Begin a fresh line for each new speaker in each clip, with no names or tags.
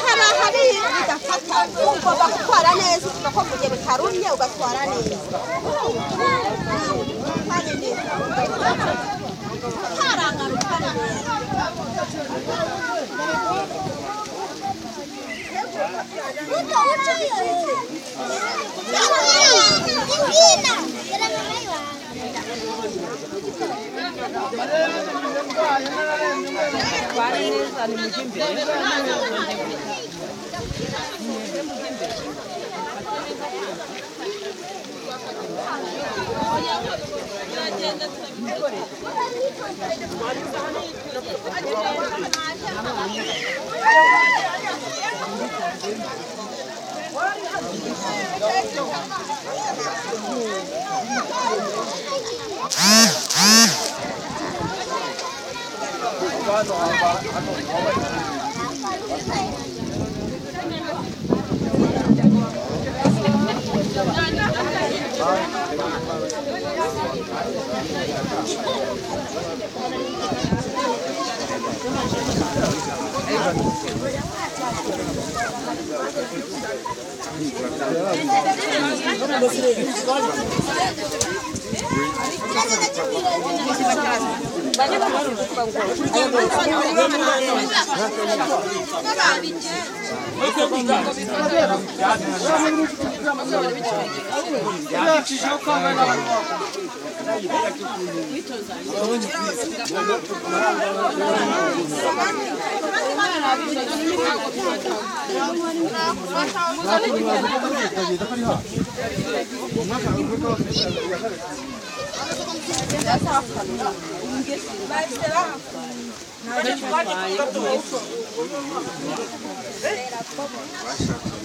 haba hari bigafata ugomba gutwara neza uvuga ko mu gihe bitarumye ugatwara neza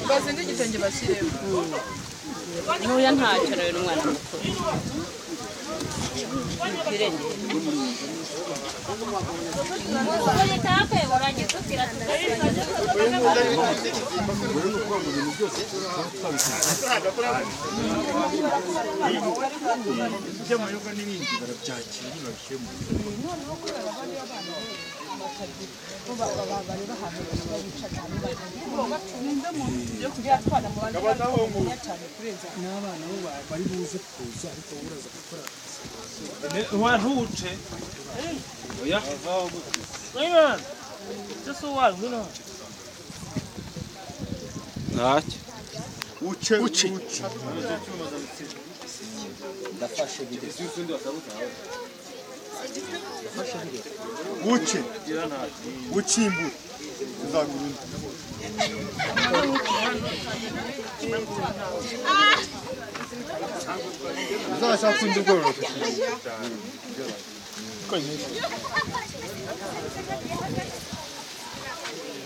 bazinde igitenge bashyiremo n'uya ntacyo rero n'umwana mukuru
Waruce. Oya. Ayman. Isso var mı? Naç. Uçe. Ndafashe bide.
Uçe. Uçimbu. Uzagurun. Zaten kundu görüyoruz.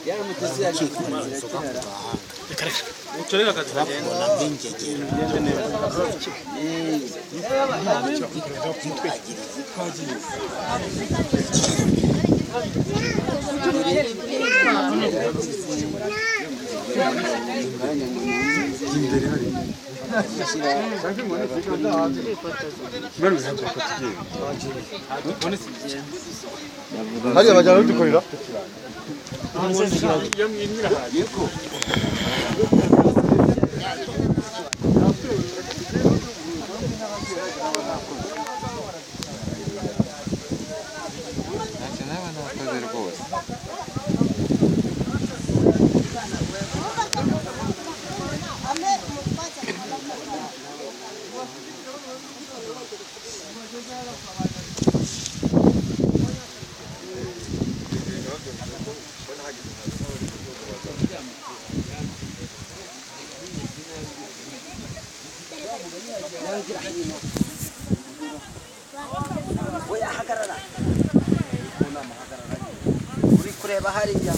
Yarın mutlusu ya çok
Uçereka katika
Hadi bacağını tutuyor.
uri kureba hariya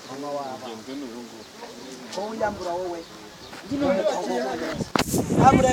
mama waba ko ndambura wowe ndino mukongo ntabure